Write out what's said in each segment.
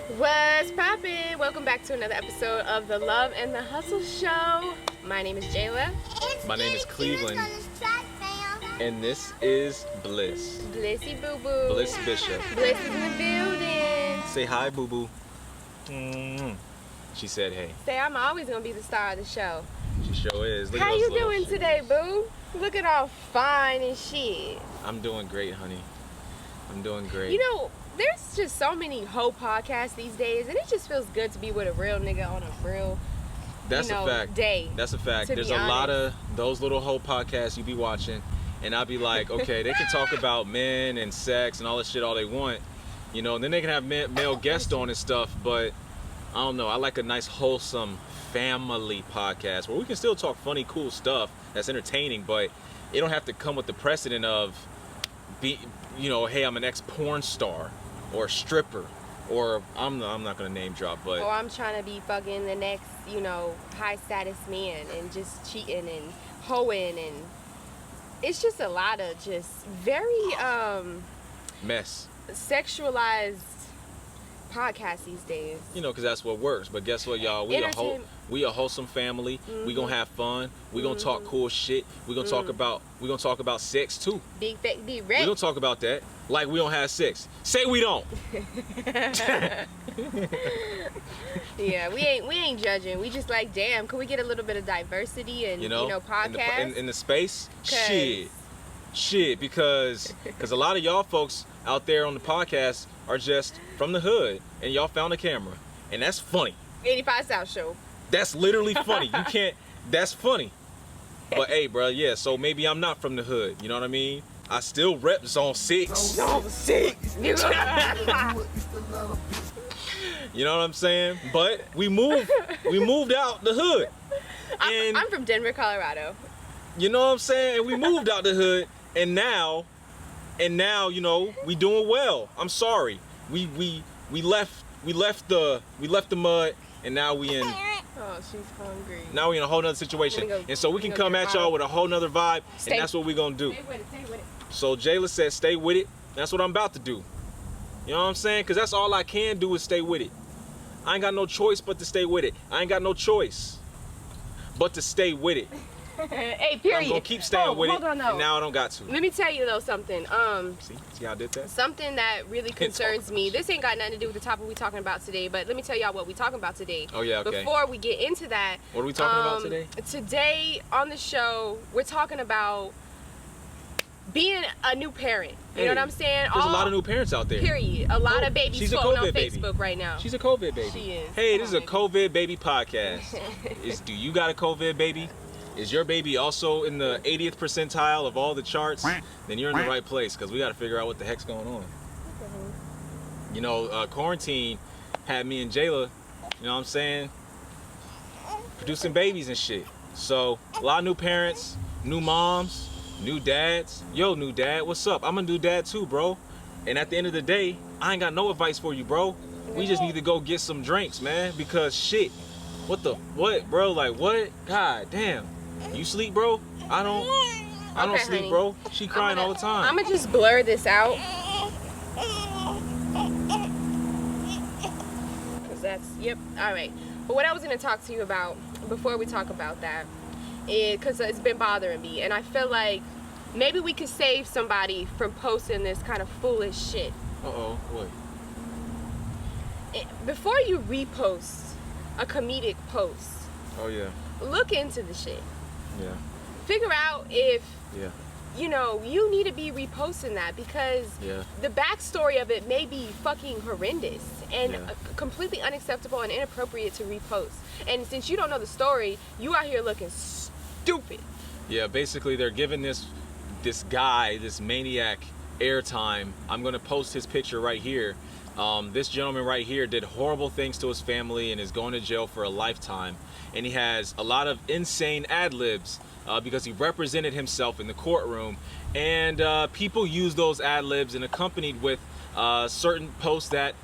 What's poppin'? Welcome back to another episode of the Love and the Hustle Show. My name is Jayla. My name is Cleveland. And this is Bliss. Blissy Boo Boo. Bliss Bishop. Bliss is in the building. Say hi, Boo Boo. She said hey. Say I'm always gonna be the star of the show. She sure is. Look How at those you little doing shoes. today, boo? Looking all fine and shit. I'm doing great, honey. I'm doing great. You know, there's just so many hoe podcasts these days, and it just feels good to be with a real nigga on a real That's a fact. day. That's a fact. to There's be a lot honest. of those little whole podcasts you be watching, and I'll be like, okay, they can talk about men and sex and all this shit all they want, you know, and then they can have male guests on and stuff, but I don't know. I like a nice, wholesome family podcast where we can still talk funny, cool stuff that's entertaining, but it don't have to come with the precedent of, hey, I'm an ex-porn star or a stripper, or I'm not gonna name drop, but Or I'm trying to be fucking the next, high status man and just cheating and hoeing, and it's just a lot of just very mess. sexualized podcasts these days. You know, because that's what works. But guess what, y'all? We a wholesome family. We gonna have fun. We gonna talk cool shit. We gonna talk about sex too. Big fat, big We red. gonna talk about that. Like we don't have sex. Say we don't. Yeah, we ain't judging. We just like, damn, could we get a little bit of diversity and podcasts? in the space. Shit, because a lot of y'all folks out there on the podcast are just from the hood, and y'all found a camera, and that's funny. 85 South Show. That's literally funny. You can't. That's funny. But hey, bro, yeah. So maybe I'm not from the hood. You know what I mean? I still rep Zone 6. Zone 6. You know what I'm saying? But we moved out the hood. And I'm from Denver, Colorado. you know what I'm saying? And we moved out the hood, and now, we doing well. I'm sorry. We left the mud, and now we in. Oh, she's hungry. Now we in a whole nother situation. And so we can come at y'all with a whole nother vibe, and that's what we gonna do. Stay with it. So Jayla said stay with it. That's what I'm about to do. You know what I'm saying? Because that's all I can do is stay with it. I ain't got no choice but to stay with it. I ain't got no choice but to stay with it. Hey, period. I'm gonna keep staying with it, on, and now I don't got to. Let me tell you though something. See how I did that? Something that really concerns me. This ain't got nothing to do with the topic we talking about today, but let me tell y'all what we talking about today. Oh yeah, okay. Before we get into that, What are we talking about today? Today on the show, we're talking about being a new parent. You know what I'm saying? There's a lot of new parents out there. Period. A lot of babies she's a floating on COVID baby. Facebook right now. She's a COVID baby. She is. Hey, this is a COVID baby podcast. Do you got a COVID baby? Is your baby also in the 80th percentile of all the charts? Then you're in the right place, because we got to figure out what the heck's going on. You know, quarantine had me and Jayla, you know what I'm saying, producing babies and shit. So a lot of new parents, new moms, new dads. Yo, new dad, what's up? I'm a new dad too, bro. And at the end of the day, I ain't got no advice for you, bro. We just need to go get some drinks, man, because shit. What, bro? Like, what? God damn. You sleep, bro? I don't sleep, honey. bro. She crying all the time. I'm gonna just blur this out. Cause that's, yep, all right. But what I was gonna talk to you about before we talk about that is, cause it's been bothering me, and I feel like maybe we could save somebody from posting this kind of foolish shit. Uh-oh, what? Before you repost a comedic post, Oh, yeah. look into the shit. Yeah. Figure out if Yeah. you need to be reposting that, because the backstory of it may be fucking horrendous and completely unacceptable and inappropriate to repost. And since you don't know the story, you out here looking stupid. Yeah, basically they're giving this guy, this maniac, airtime. I'm gonna post his picture right here. This gentleman right here did horrible things to his family and is going to jail for a lifetime. And he has a lot of insane ad-libs because he represented himself in the courtroom. And people use those ad-libs and accompanied with certain posts that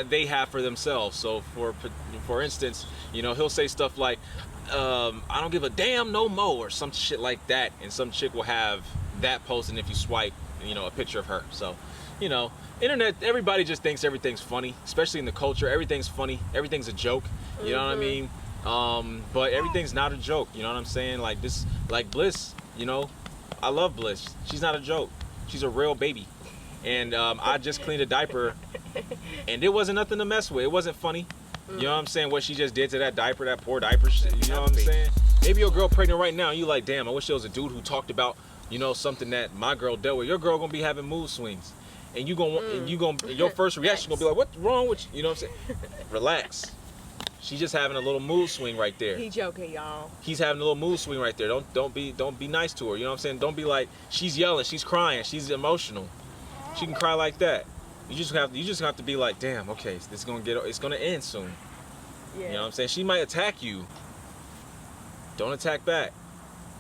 they have for themselves. So for instance, he'll say stuff like, I don't give a damn no mo, or some shit like that. And some chick will have that post, and if you swipe, a picture of her. So you know, internet, everybody just thinks everything's funny, especially in the culture. Everything's funny. Everything's a joke. You know what I mean? But everything's not a joke. You know what I'm saying? Like this, like Bliss, you know, I love Bliss. She's not a joke. She's a real baby. And I just cleaned a diaper, and it wasn't nothing to mess with. It wasn't funny. You know what I'm saying? What she just did to that diaper, that poor diaper shit. You know what I'm saying? Maybe your girl pregnant right now, and you like, damn, I wish there was a dude who talked about, you know, something that my girl dealt with. Your girl gonna be having mood swings, and you gonna your first reaction gonna be like, what's wrong with you? You know what I'm saying? Relax. She's just having a little mood swing right there. He joking, y'all. He's having a little mood swing right there. Don't be nice to her. You know what I'm saying? Don't be like, she's yelling, she's crying, she's emotional. She can cry like that. You just have to be like, damn, okay, it's gonna end soon. Yeah. You know what I'm saying? She might attack you. Don't attack back.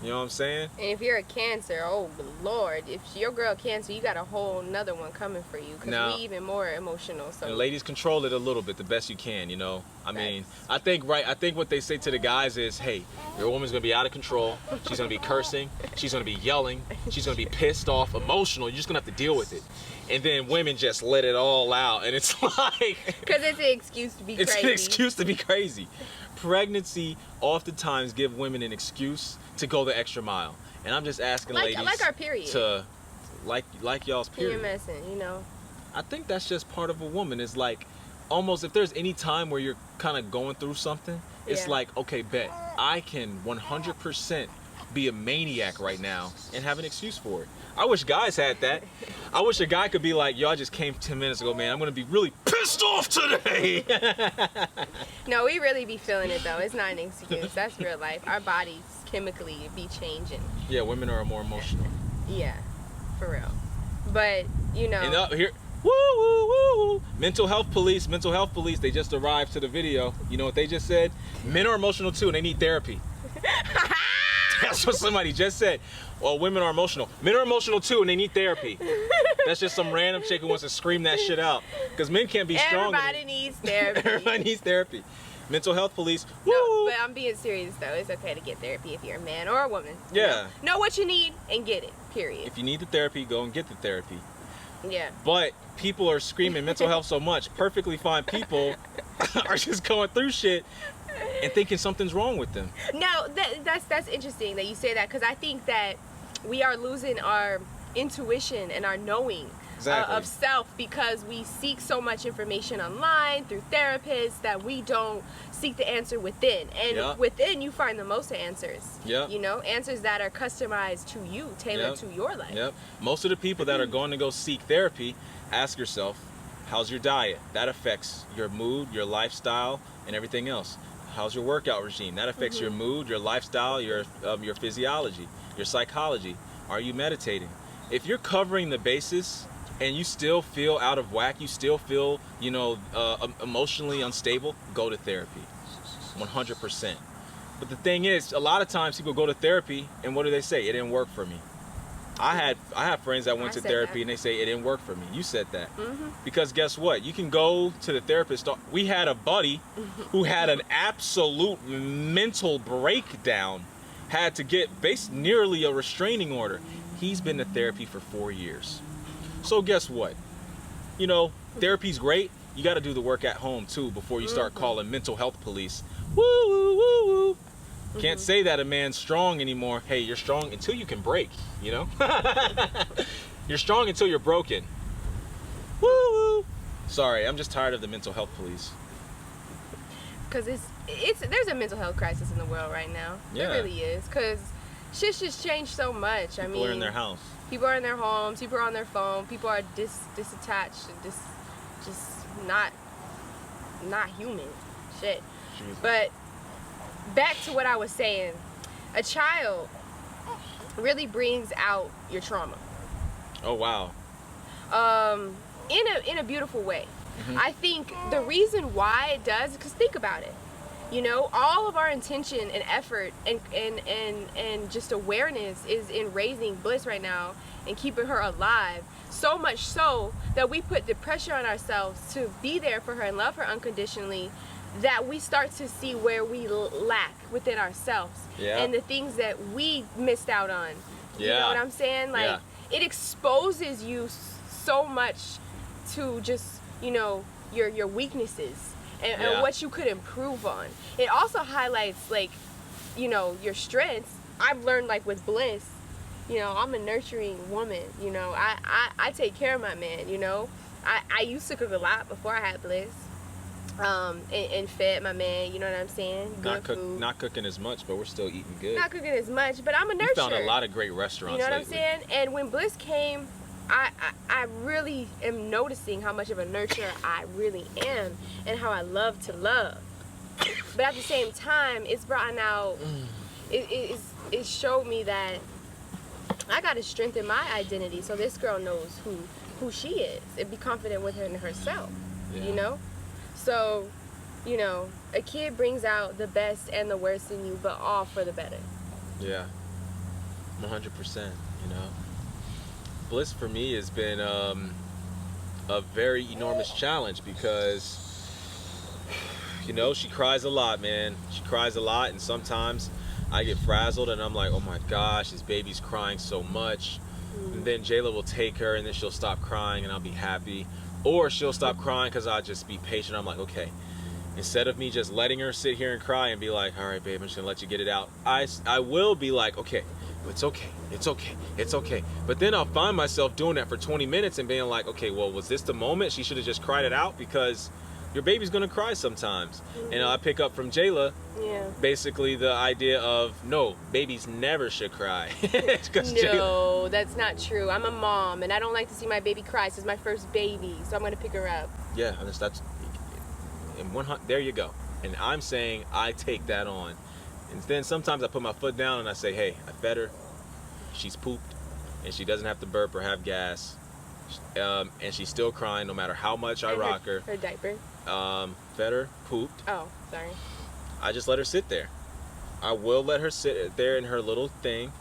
You know what I'm saying? And if you're a Cancer, oh Lord, if your girl Cancer, you got a whole nother one coming for you, because we even more emotional. So and ladies, control it a little bit the best you can. You know, I mean, I think what they say to the guys is, hey, your woman's gonna be out of control. She's gonna be cursing. She's gonna be yelling. She's gonna be pissed off, emotional. You're just gonna have to deal with it. And then women just let it all out, and it's like, because it's an excuse to be crazy. It's an excuse to be crazy. Pregnancy oftentimes give women an excuse to go the extra mile, and I'm just asking ladies, like our period, to like y'all's period. PMSing, you know. I think that's just part of a woman. It's like, almost, if there's any time where you're kind of going through something, it's like, okay, bet I can 100% be a maniac right now and have an excuse for it. I wish guys had that. I wish a guy could be like, yo, I just came 10 minutes ago, man. I'm gonna be really pissed off today. No, we really be feeling it though. It's not an excuse. That's real life. Our bodies chemically be changing. Yeah, women are more emotional. Yeah, for real. But you know. And up here, woo woo woo. Mental health police. They just arrived to the video. You know what they just said? Men are emotional too, and they need therapy. That's what somebody just said. Well, women are emotional. Men are emotional too, and they need therapy. That's just some random chick who wants to scream that shit out. Because men can't be strong. Everybody needs therapy. Everybody needs therapy. Mental health police. Woo! No, but I'm being serious though. It's okay to get therapy if you're a man or a woman. Yeah. Know what you need and get it. Period. If you need the therapy, go and get the therapy. Yeah. But people are screaming mental health so much. Perfectly fine people are just going through shit and thinking something's wrong with them. No, that's interesting that you say that, because I think that we are losing our intuition and our knowing of self, because we seek so much information online through therapists that we don't seek the answer within. And within you find the most answers. Yeah. You know, answers that are customized to you, tailored to your life. Yep. Most of the people that are going to go seek therapy, ask yourself, how's your diet? That affects your mood, your lifestyle, and everything else. How's your workout regime? That affects your mood, your lifestyle, your physiology, your psychology. Are you meditating? If you're covering the bases and you still feel out of whack, you still feel, you know, emotionally unstable, go to therapy. 100%. But the thing is, a lot of times people go to therapy and what do they say? It didn't work for me. I have friends that went to therapy and they say it didn't work for me. You said that. Because guess what? You can go to the therapist. We had a buddy who had an absolute mental breakdown, had to get nearly a restraining order. He's been to therapy for 4 years. So guess what? You know, therapy's great. You got to do the work at home too before you start calling mental health police. Woo woo woo woo. Can't say that a man's strong anymore. Hey, you're strong until you can break, you know? You're strong until you're broken. Woo woo. Sorry, I'm just tired of the mental health police. Because there's a mental health crisis in the world right now. Yeah. There really is. Because shit's just changed so much. People are in their house. People are in their homes. People are on their phone. People are disattached and just not human. Shit. Jesus. But back to what I was saying, a child really brings out your trauma. Oh wow. In a beautiful way. I think the reason why it does, because think about it. You know, all of our intention and effort and just awareness is in raising Bliss right now and keeping her alive. So much so that we put the pressure on ourselves to be there for her and love her unconditionally, that we start to see where we lack within ourselves and the things that we missed out on. You know what I'm saying? Like, it exposes you so much to just, you know, your weaknesses and what you could improve on. It also highlights, like, you know, your strengths. I've learned, like, with Bliss, you know, I'm a nurturing woman, you know. I take care of my man, you know. I used to cook a lot before I had Bliss. And fed my man, you know what I'm saying? Good food. Not cooking as much, but we're still eating good. Not cooking as much, but I'm a nurturer. We found a lot of great restaurants. You know what lately. I'm saying? And when Bliss came, I really am noticing how much of a nurturer I really am and how I love to love. But at the same time, it's brought out, it showed me that I got to strengthen my identity so this girl knows who she is and be confident with her in herself, you know? So, you know, a kid brings out the best and the worst in you, but all for the better. Yeah, 100%, you know. Bliss for me has been a very enormous challenge because, you know, she cries a lot, man. She cries a lot, and sometimes I get frazzled and I'm like, oh my gosh, this baby's crying so much. And then Jayla will take her and then she'll stop crying and I'll be happy. Or she'll stop crying because I'll just be patient. I'm like, okay, instead of me just letting her sit here and cry and be like, all right, babe, I'm just gonna let you get it out. I will be like, okay, it's okay, it's okay, it's okay. But then I'll find myself doing that for 20 minutes and being like, okay, well, was this the moment? She should have just cried it out, because your baby's gonna cry sometimes. And I pick up from Jayla, basically the idea of, no, babies never should cry. No, that's not true. I'm a mom, and I don't like to see my baby cry. This is my first baby, so I'm gonna pick her up. Yeah, that's and there you go. And I'm saying I take that on. And then sometimes I put my foot down and I say, hey, I fed her. She's pooped, and she doesn't have to burp or have gas. And she's still crying no matter how much I rock her. Her diaper. Fed her, pooped. Oh, sorry. I just let her sit there. I will let her sit there in her little thing.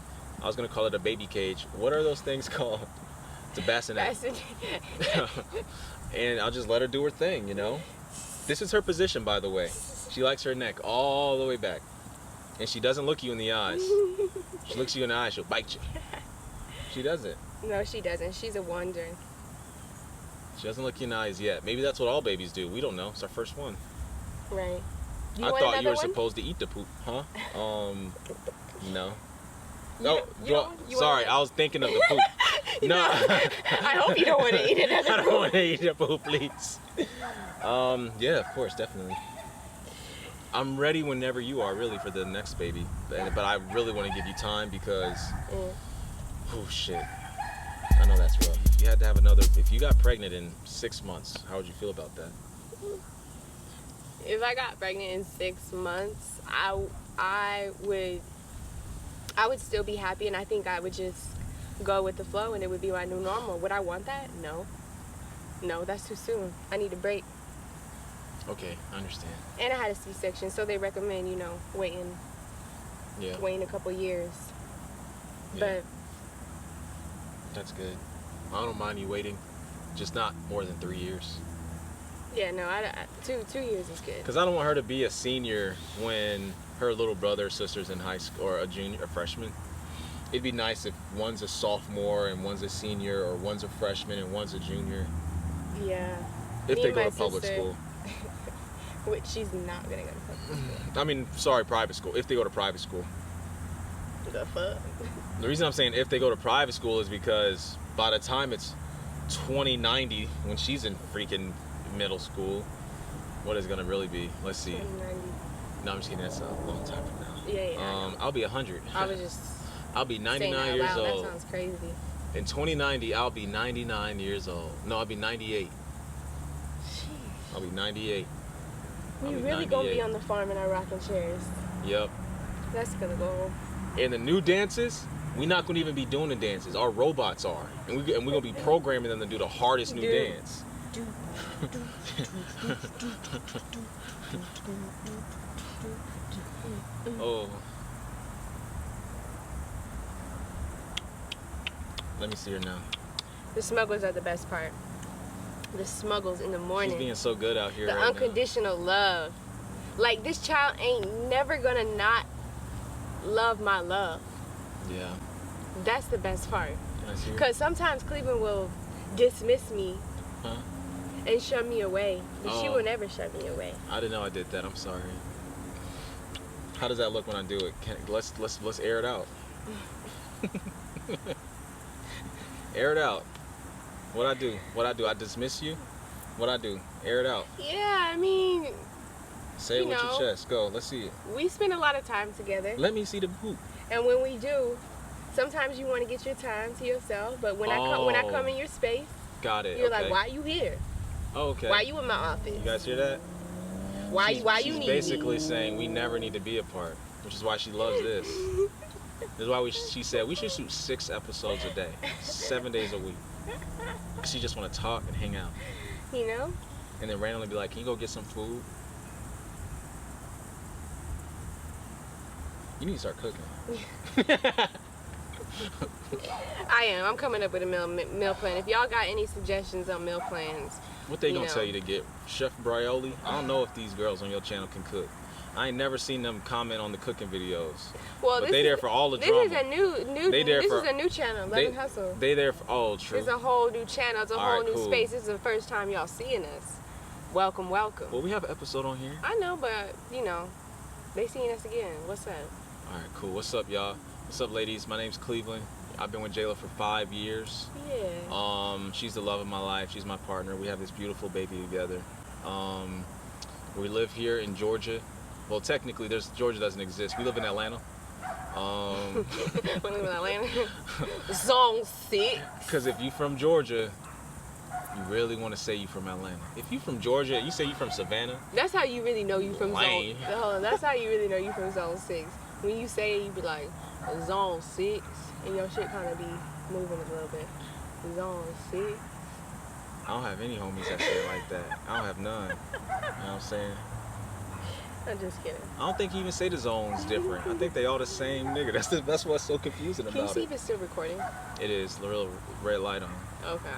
I was gonna call it a baby cage. What are those things called? It's a bassinet. And I'll just let her do her thing, you know? This is her position, by the way. She likes her neck all the way back. And she doesn't look you in the eyes. She looks you in the eyes, she'll bite you. She doesn't. No, she doesn't. She's a wonder. She doesn't look you in the eyes yet. Maybe that's what all babies do. We don't know. It's our first one. Right. I thought you were supposed to eat the poop. Huh? No. Sorry, I was thinking of the poop. No. I hope you don't want to eat it. I don't want to eat the poop, please. Yeah, of course, definitely. I'm ready whenever you are, really, for the next baby. But I really want to give you time because, oh shit, I know that's rough. If you had to have another, if you got pregnant in 6 months, how would you feel about that? If I got pregnant in 6 months, I would still be happy, and I think I would just go with the flow, and it would be my new normal. Would I want that? No. No, that's too soon. I need a break. Okay, I understand. And I had a C-section, so they recommend, you know, waiting a couple years. Yeah. But that's good. I don't mind you waiting, just not more than 3 years. Yeah, no, 2 years is good. Because I don't want her to be a senior when her little brother or sister's in high school, or a freshman. It'd be nice if one's a sophomore and one's a senior, or one's a freshman and one's a junior. Yeah. If they go to public school. Which she's not gonna go to public school. I mean, sorry, private school. If they go to private school. The fuck? The reason I'm saying if they go to private school is because by the time it's 2090, when she's in freaking middle school, what is it gonna really be? Let's see. 2090. No, I'm just kidding. That's a long time from now. Yeah. I'll be 100. I was just. I'll be 99 years old. That sounds crazy. In 2090, I'll be 99 years old. No, I'll be 98. Jeez. I'll be 98. We really gonna be on the farm in our rocking chairs. Yep. That's gonna go. And the new dances, we're not gonna even be doing the dances. Our robots are, and we're gonna be programming them to do the hardest new dance. Oh. Let me see her now. The smuggles are the best part. The smuggles in the morning. She's being so good out here. The right unconditional love. Like, this child ain't never gonna not love my love. Yeah. That's the best part. Can I see her? Because sometimes Cleveland will dismiss me Huh? and shun me away. But she Oh. will never shun me away. I didn't know I did that. I'm sorry. How does that look when I do it? Let's air it out. Air it out. What I do? I dismiss you? What I do? Air it out. Yeah, I mean, Say it with your chest. Go. Let's see it. we spend a lot of time together. Let me see the poop. And when we do, sometimes you want to get your time to yourself. But when I come in your space, Got it. you're okay. like, why you here? Oh, okay. Why you in my office? You guys hear that? Why you need She's basically saying we never need to be apart, which is why she loves this. This is why she said we should shoot 6 episodes a day, 7 days a week. She just want to talk and hang out. You know? And then randomly be like, can you go get some food? You need to start cooking. I am. I'm coming up with a meal plan. If y'all got any suggestions on meal plans, What they gonna tell you to get? Chef Brioli? I don't know if these girls on your channel can cook. I ain't never seen them comment on the cooking videos. well, But they there for all the this drama. is a new. They there this for- is a new channel, Love and Hustle. They there for true. It's a whole new channel. It's a All whole right, new cool. space. This is the first time y'all seeing us. Welcome, welcome. Well, we have an episode on here. I know, but they seeing us again. What's up? All right, cool. What's up, y'all? What's up, ladies? My name's Cleveland. I've been with Jayla for 5 years. Yeah. She's the love of my life. She's my partner. We have this beautiful baby together. We live here in Georgia. Well, technically, Georgia doesn't exist. We live in Atlanta. We live in Atlanta. Zone 6. Because if you from Georgia, you really want to say you from Atlanta. If you from Georgia, you say you from Savannah. That's how you really know you from Lame. Zone. Hold on, that's how you really know you from Zone 6. When you say it, you be like Zone 6, and your shit kind of be moving a little bit. Zone 6. I don't have any homies that say it like that. I don't have none. You know what I'm saying? I'm just kidding. I don't think he even say the zones different. I think they all the same nigga. That's what's so confusing Can you about see it. if it's still recording? It is. The real red light on. Okay.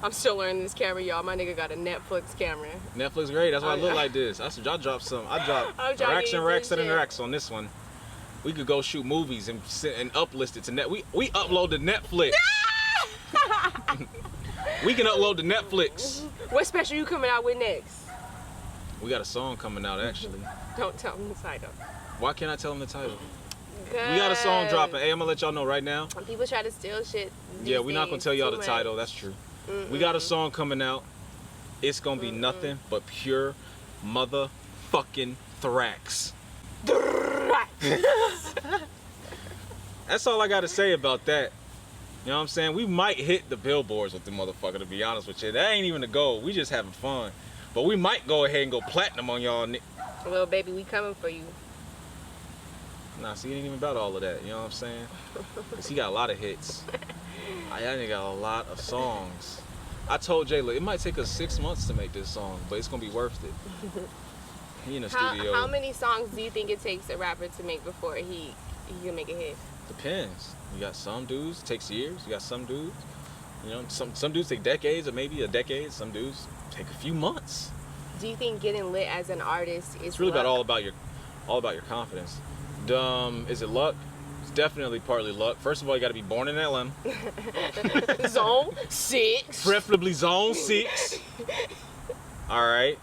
I'm still learning this camera, y'all. My nigga got a Netflix camera. Netflix great. That's why I look like this. I dropped some. I dropped I'm trying to racks get and racks some and shit. racks on this one. We could go shoot movies and uplist it to net. We upload to Netflix. We can upload to Netflix. What special you coming out with next? We got a song coming out actually. Don't tell me the title. Why can't I tell them the title? We got a song dropping. Hey, I'm gonna let y'all know right now. When people try to steal shit. Yeah, we're not gonna tell y'all the title. That's true. We got a song coming out. It's gonna be nothing but pure motherfucking thrax. That's all I gotta say about that. You know what I'm saying? We might hit the billboards with the motherfucker, to be honest with you. That ain't even the goal. We just having fun. But we might go ahead and go platinum on y'all. Well, baby, we coming for you. Nah, see, it ain't even about all of that. You know what I'm saying? Cause he got a lot of hits. I ain't got a lot of songs. I told Jayla, it might take us 6 months to make this song, but it's gonna be worth it. He in the studio. How many songs do you think it takes a rapper to make before he can make a hit? Depends. You got some dudes, it takes years. You got some dudes, you know, some dudes take decades or maybe a decade. Some dudes take a few months. Do you think getting lit as an artist is It's really luck? all about your confidence. Is it luck? It's definitely partly luck. First of all, you got to be born in Atlanta. Zone 6. Preferably zone 6. All right.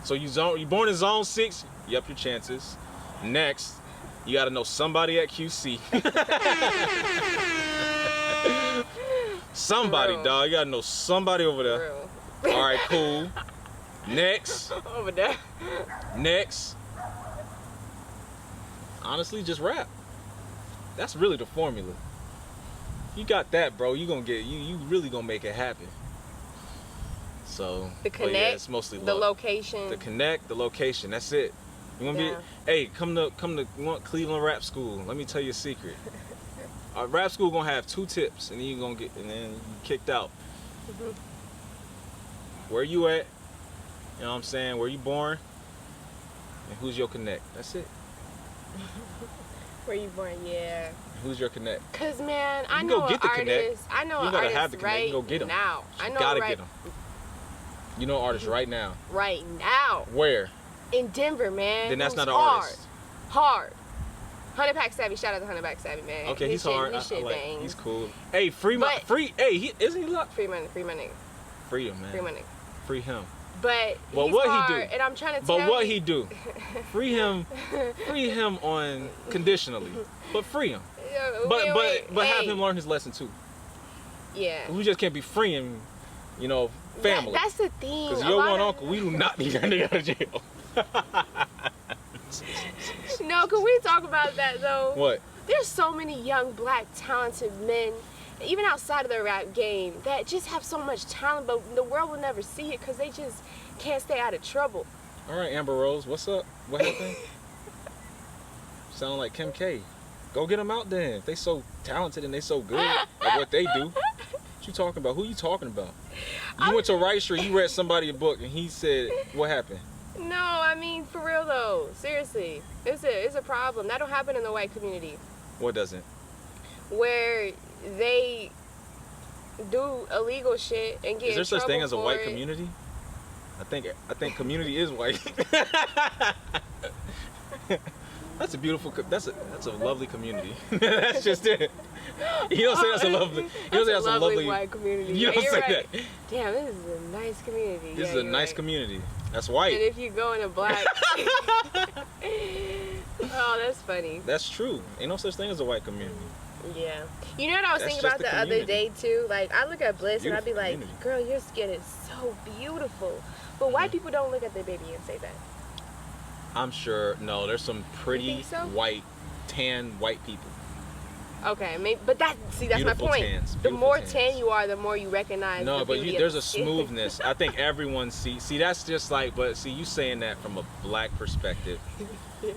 So you born in zone 6, you up your chances. Next, you got to know somebody at QC. Somebody, Real. dog. You got to know somebody over there. Real. All right, cool. Next. Over there. Next. Honestly, just rap. That's really the formula. You got that, bro. You really gonna make it happen. So The but yeah, connect, it's mostly the luck. location. The connect, the location. That's it. You wanna Yeah. hey, come to you want Cleveland Rap School. Let me tell you a secret. Our rap school gonna have 2 tips, and then you kicked out. Where you at? You know what I'm saying? Where you born? And who's your connect? That's it. Where you born? Yeah. Who's your connect? Cause man, I can know go an get the connect. artist. I know You an gotta artist have the connect. right You can go get 'em. now. I You know gotta right, get them. You know artists right now. right now Where? in Denver, man. Then that's Who's not an hard. artist. Hard. 100 Pack Savvy, shout out to 100 Pack Savvy, man. Okay, he's hard. His shit like, bangs. he's cool. Hey, isn't he locked? Free money. Free him, man. Free money. Free him. But well, he's what hard, he do? And I'm trying to tell But what you. he do? Free him on conditionally, but free him. But have him learn his lesson too. Yeah. We just can't be freeing, family. That's the thing. Because your one uncle, we do not need that nigga out of jail. No, can we talk about that though? What? There's so many young, black, talented men, even outside of the rap game, that just have so much talent, but the world will never see it because they just can't stay out of trouble. All right, Amber Rose, what's up? What happened? Sound like Kim K. Go get them out then. If they so talented and they so good at what they do. What you talking about? Who you talking about? You went to Rice Street, you read somebody's book, and he said, what happened? No, I mean, for real though. Seriously. It's a problem. That don't happen in the white community. What doesn't? Where they do illegal shit and get in trouble. Is there such thing as a white community? I think community is white. That's a beautiful. That's a lovely community. That's just it. You don't say that's a lovely. You don't say that's a lovely white community. You don't say that. Damn, this is a nice community. This is a nice community. That's white. And if you go in a black. Oh, that's funny. That's true. Ain't no such thing as a white community. Yeah. You know what I was thinking about the other day too? Like, I look at Bliss and I'd be like, girl, your skin is so beautiful. But white people don't look at their baby and say that. I'm sure. No, there's some pretty white, tan white people. Okay, maybe, but that's beautiful my point. Tans, the more tans. tan you are, the more you recognize. No, the but beauty there's of a smoothness. I think everyone see that's just like. But see, you saying that from a black perspective. Yeah.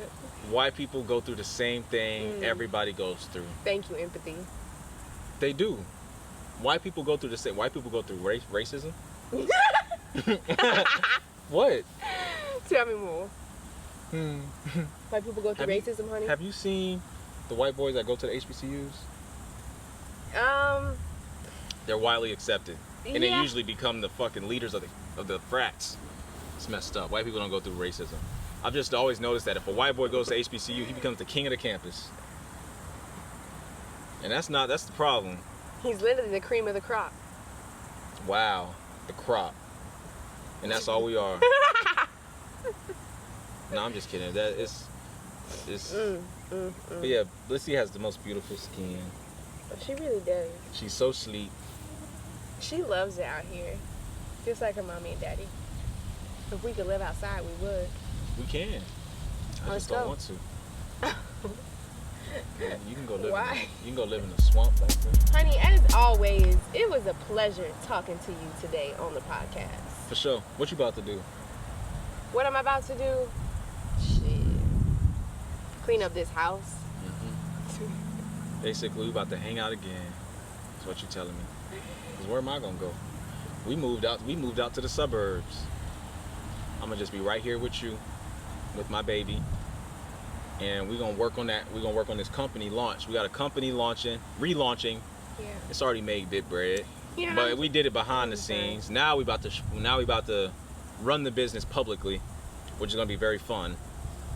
White people go through the same thing everybody goes through. Thank you, empathy. They do. White people go through the same. White people go through racism. What? Tell me more. White people go through racism, honey. Have you seen the white boys that go to the HBCUs? They're widely accepted, and they usually become the fucking leaders of the frats. It's messed up. White people don't go through racism. I've just always noticed that if a white boy goes to HBCU, he becomes the king of the campus, and that's the problem. He's literally the cream of the crop. Wow, the crop, and that's all we are. No, I'm just kidding. That is. But yeah, Blissy has the most beautiful skin. She really does. She's so sleek. She loves it out here, just like her mommy and daddy. If we could live outside, we would. We can. I just don't want to. You can go live. Why? You can go live in the swamp back there. Honey, as always, it was a pleasure talking to you today on the podcast. For sure. What you about to do? What am I about to do? Shit. Clean up this house. Basically, we about to hang out again. That's what you telling me. Cause where am I gonna go? We moved out to the suburbs. I'm gonna just be right here with you, with my baby, and we're gonna work on that. We're gonna work on this company launch. We got a company relaunching. Yeah. It's already made bit bread, but we did it behind the scenes. Now we about to run the business publicly, which is gonna be very fun.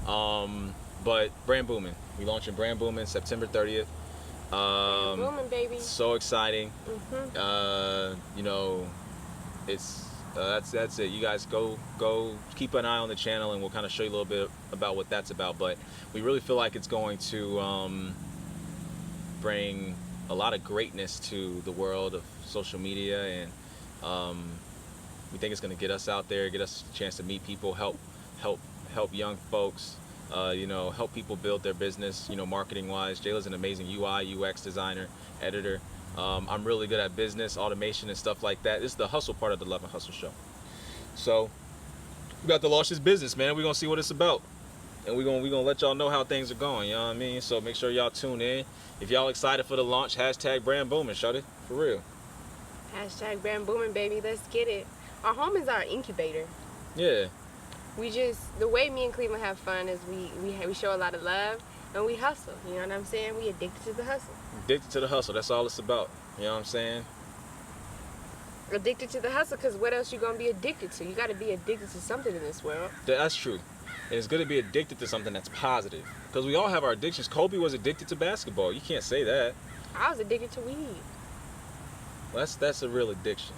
But Brand Booming, we launching Brand Booming September 30th. Booming, baby. So exciting. It's that's it. You guys go keep an eye on the channel, and we'll kind of show you a little bit about what that's about. But we really feel like it's going to bring a lot of greatness to the world of social media, and we think it's going to get us out there, get us a chance to meet people, help young folks, help people build their business, marketing wise. Jayla's an amazing UI, UX designer, editor. I'm really good at business, automation, and stuff like that. This is the hustle part of the Love and Hustle show. So we got to launch this business, man. We're gonna see what it's about, and we're gonna let y'all know how things are going. You know what I mean? So make sure y'all tune in. If y'all excited for the launch, #Brand Booming, shawty, for real. #Brand Booming, baby. Let's get it. Our home is our incubator. Yeah. The way me and Cleveland have fun is we show a lot of love, and we hustle. You know what I'm saying? We addicted to the hustle. Addicted to the hustle. That's all it's about. You know what I'm saying? Addicted to the hustle, because what else you gonna be addicted to? You gotta be addicted to something in this world. That's true. And it's good to be addicted to something that's positive. Because we all have our addictions. Kobe was addicted to basketball. You can't say that. I was addicted to weed. Well, that's a real addiction.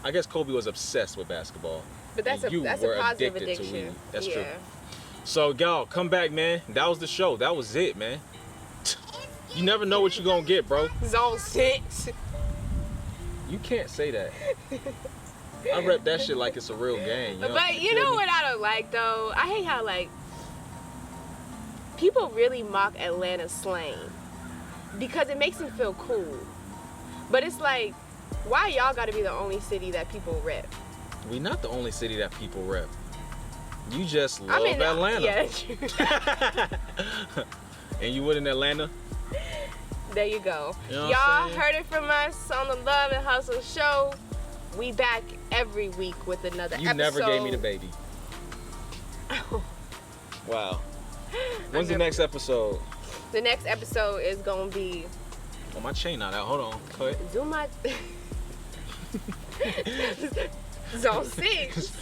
I guess Kobe was obsessed with basketball. But that's a positive addiction. To weed. That's yeah. true. So, y'all, come back, man. That was the show. That was it, man. You never know what you're going to get, bro. Zone 6. You can't say that. I rep that shit like it's a real game. But you know what I don't like, though? I hate how, like, people really mock Atlanta slang because it makes them feel cool. But it's like, why y'all gotta be the only city that people rep? We not the only city that people rep. You just love Atlanta. Yeah, true. And you would in Atlanta? There you go. You know Y'all heard it from us on the Love and Hustle show. We back every week with another episode. You never gave me the baby. Wow. When's the next episode? The next episode is gonna be... Oh, my chain not out. Hold on. Go ahead. Zoom my... Zone 6.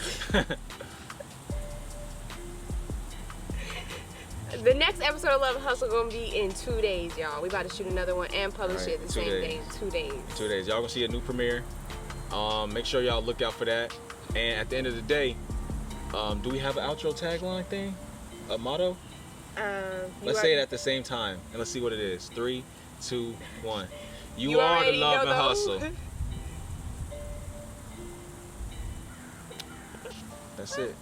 The next episode of Love and Hustle gonna be in 2 days, y'all. We about to shoot another one and publish it the same day in 2 days. 2 days. Y'all gonna see a new premiere. Make sure y'all look out for that. And at the end of the day, do we have an outro tagline thing? A motto? Let's say it at the same time, and let's see what it is. 3, 2, 1. You are the Love and Hustle. That's it.